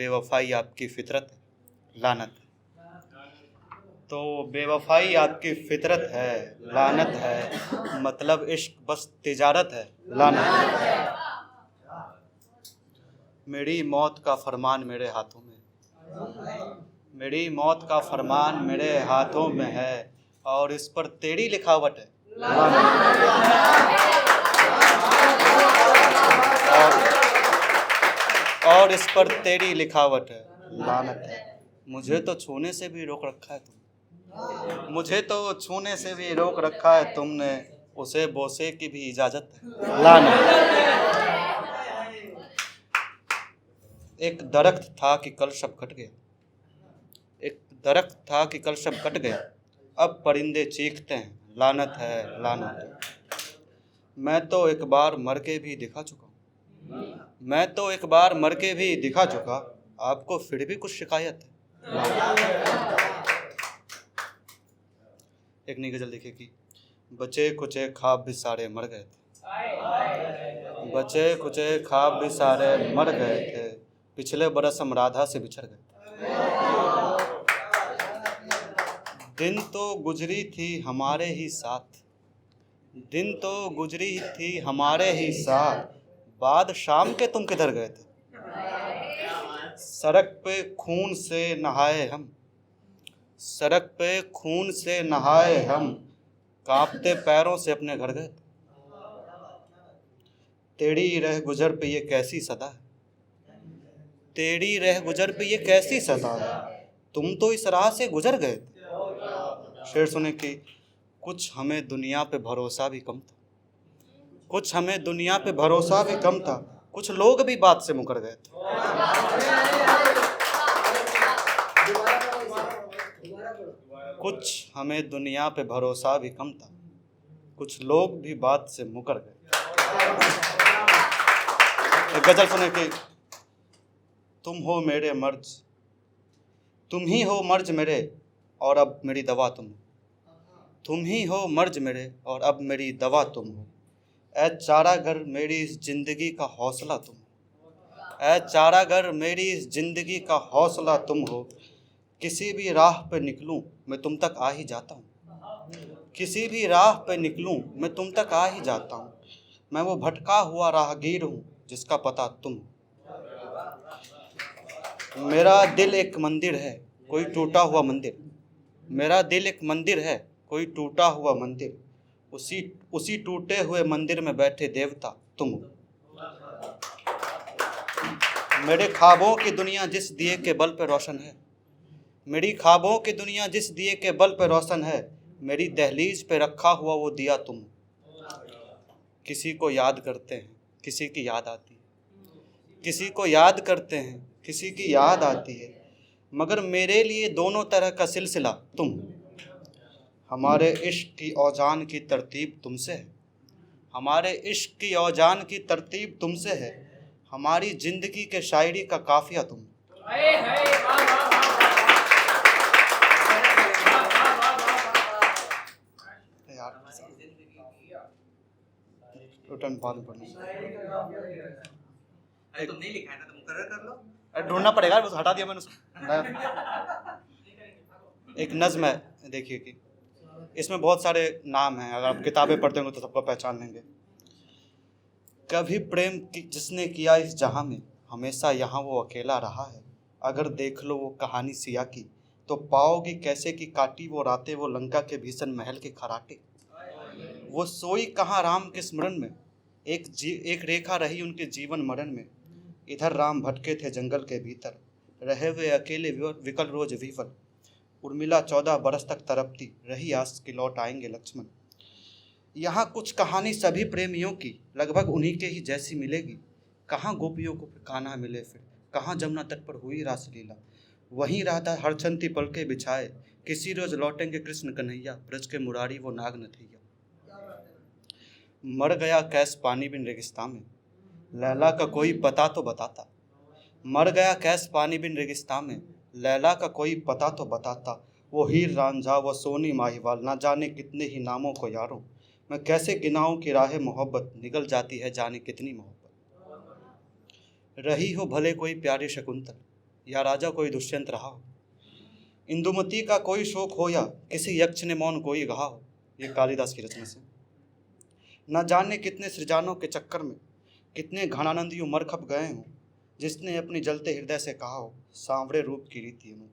बेवफाई आपकी फितरत है, लानत है। तो बेवफाई आपकी फितरत है, लानत है। मतलब इश्क बस तिजारत है, लानत है। मेरी मौत का फरमान मेरे हाथों में, मेरी मौत का फरमान मेरे हाथों में है, और इस पर तेरी लिखावट है, लानत है। और इस पर तेरी लिखावट है, लानत है। मुझे तो छूने से भी रोक रखा है तुमने, मुझे तो छूने से भी रोक रखा है तुमने, उसे बोसे की भी इजाजत है, लानत है। एक दरख्त था कि कल सब कट गया, एक दरख्त था कि कल सब कट गया, अब परिंदे चीखते हैं, लानत है, लानत है। मैं तो एक बार मर के भी दिखा चुका हूँ, मैं तो एक बार मर के भी दिखा चुका, आपको फिर भी कुछ शिकायत है। एक नई गजल देखिए कि बचे कुचे ख्वाब भी सारे मर गए थे, बचे कुचे ख्वाब भी सारे मर गए थे, पिछले बरस हम राधा से बिछड़ गए थे। दिन तो गुजरी थी हमारे ही साथ, दिन तो गुजरी थी हमारे ही साथ, बाद शाम के तुम किधर गए थे। सड़क पे खून से नहाए हम, सड़क पे खून से नहाए हम, कांपते पैरों से अपने घर गए थे। तेरी रह गुजर पे ये कैसी सदा है, तेरी रह गुजर पे ये कैसी सदा है, तुम तो इस राह से गुजर गए थे। शेर सुने कि कुछ हमें दुनिया पे भरोसा भी कम था, कुछ हमें दुनिया पे भरोसा भी कम था, कुछ लोग भी बात से मुकर गए थे। कुछ हमें दुनिया पे भरोसा भी कम था, कुछ लोग भी बात से मुकर गए। एक गजल सुने कि तुम हो मेरे मर्ज, तुम ही हो मर्ज मेरे, और अब मेरी दवा तुम हो, तुम ही हो मर्ज मेरे और अब मेरी दवा तुम हो। ऐ चारागर मेरी इस जिंदगी का हौसला तुम हो, ऐ चारागर मेरी इस जिंदगी का हौसला तुम हो। किसी भी राह पे निकलूं मैं तुम तक आ ही जाता हूँ, किसी भी राह पे निकलूं मैं तुम तक आ ही जाता हूँ। मैं वो भटका हुआ राहगीर हूँ जिसका पता तुम हो। मेरा दिल एक मंदिर है कोई टूटा हुआ मंदिर, मेरा दिल एक मंदिर है कोई टूटा हुआ मंदिर, उसी टूटे हुए मंदिर में बैठे देवता तुम हो। मेरे ख्वाबों की दुनिया जिस दिए के बल पे रोशन है, मेरी ख्वाबों की दुनिया जिस दिए के बल पे रोशन है, मेरी दहलीज पे रखा हुआ वो दिया तुम। किसी को याद करते हैं किसी की याद आती है, किसी को याद करते हैं किसी की याद आती है, मगर मेरे लिए दोनों तरह का सिलसिला तुम। हमारे इश्क की औजान की तरतीब तुमसे है, हमारे इश्क की औजान की तरतीब तुमसे है, हमारी जिंदगी के शायरी का काफिया तुम। बाद में तुमने लिखा है ना, तुम मुकर्रर कर लो। ढूंढना पड़ेगा, बस हटा दिया मैंने उसको। एक नज्म है देखिए कि इसमें बहुत सारे नाम हैं, अगर आप किताबें पढ़ते होंगे तो सबको पहचान लेंगे। कभी प्रेम जिसने किया इस जहां में, हमेशा यहाँ वो अकेला रहा है। अगर देख लो वो कहानी सिया की, तो पाओगी कैसे कि काटी वो रातें वो लंका के भीषण महल के खराटे। वो सोई कहाँ राम के स्मरण में, एक रेखा रही उनके जीवन मरण में। इधर राम भटके थे जंगल के भीतर, रहे हुए अकेले विकल रोज विफल। उर्मिला 14 बरस तक तड़पती रही आस कि लौट आएंगे लक्ष्मण। यहाँ कुछ कहानी सभी प्रेमियों की लगभग उन्हीं के ही जैसी मिलेगी। कहाँ गोपियों को कान्हा मिले फिर, कहाँ जमुना तट पर हुई रासलीला। वहीं राधा हरचंती पलके बिछाए, किसी रोज लौटेंगे कृष्ण कन्हैया, ब्रज के मुरारी वो नाग नथैया। मर गया कैस पानी बिन रेगिस्तान में, लैला का कोई पता तो बताता। मर गया कैस पानी बिन रेगिस्तान में, लैला का कोई पता तो बताता। वो हीर रांझा वो सोनी माहीवाल, ना जाने कितने ही नामों को यारों। मैं कैसे गिनाऊं कि राह मोहब्बत, निकल जाती है जाने कितनी मोहब्बत। रही हो भले कोई प्यारी शकुंतल, या राजा कोई दुष्यंत रहा हो, इंदुमती का कोई शोक हो या किसी यक्ष ने मौन कोई गहा हो। ये कालिदास की रचना से। न जाने कितने सृजानों के चक्कर में कितने घनानंद यूं मर खप गए हों, जिसने अपनी जलते हृदय से कहा हो सांवरे रूप की रीति में।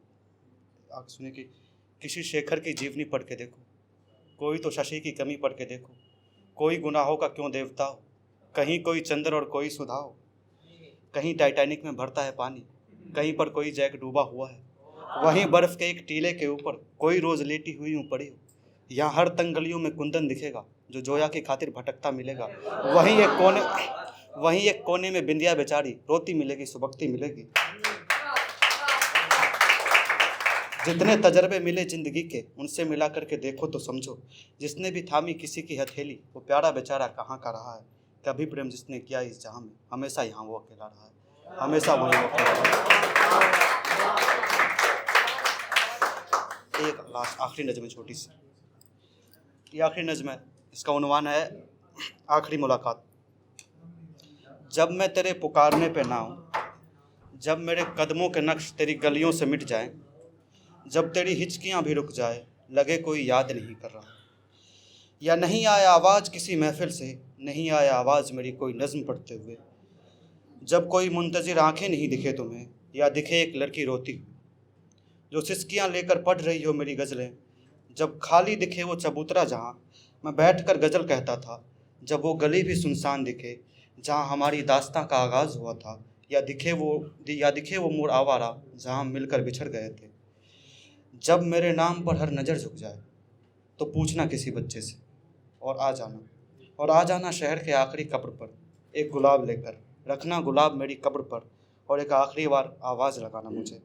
आप सुने कि किसी शेखर की जीवनी पढ़ के देखो, कोई तो शशि की कमी पढ़ के देखो, कोई गुनाहों का क्यों देवता हो, कहीं कोई चंद्र और कोई सुधा हो, कहीं टाइटैनिक में भरता है पानी, कहीं पर कोई जैक डूबा हुआ है, वहीं बर्फ के एक टीले के ऊपर कोई रोज लेटी हुई यूं पड़ी हो। यहाँ हर तंगलियों में कुंदन दिखेगा जो जोया की खातिर भटकता मिलेगा, वहीं एक कोने में बिंदिया बेचारी रोती मिलेगी सुबकती मिलेगी। जितने तजर्बे मिले जिंदगी के उनसे मिला करके देखो तो समझो, जिसने भी थामी किसी की हथेली वो प्यारा बेचारा कहाँ का रहा है। कभी प्रेम जिसने किया इस जहां में हमेशा यहाँ वो अकेला रहा है, हमेशा वहीं वो अकेला रहा है। एक लास्ट आखिरी नज़्म है छोटी सी, ये आखिरी नज़्म है, इसका उन्वान है आखिरी मुलाकात। जब मैं तेरे पुकारने पे ना आऊँ, जब मेरे कदमों के नक्श तेरी गलियों से मिट जाएं, जब तेरी हिचकियाँ भी रुक जाए, लगे कोई याद नहीं कर रहा, या नहीं आया आवाज़ किसी महफिल से, नहीं आया आवाज़ मेरी कोई नज़्म पढ़ते हुए, जब कोई मुंतज़िर आंखें नहीं दिखे तुम्हें, या दिखे एक लड़की रोती हुई जो सिसकियाँ लेकर पढ़ रही हो मेरी गज़लें, जब खाली दिखे वो चबूतरा जहाँ मैं बैठकर गज़ल कहता था, जब वो गली भी सुनसान दिखे जहाँ हमारी दास्तां का आगाज़ हुआ था, या दिखे वो मोड़ आवारा जहाँ हम मिलकर बिछड़ गए थे। जब मेरे नाम पर हर नज़र झुक जाए तो पूछना किसी बच्चे से, और आ जाना शहर के आखिरी कब्र पर एक गुलाब लेकर, रखना गुलाब मेरी कब्र पर और एक आखिरी बार आवाज़ लगाना मुझे,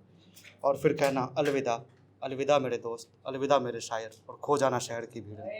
और फिर कहना अलविदा अलविदा मेरे दोस्त, अलविदा मेरे शायर, और खो जाना शहर की भीड़ में।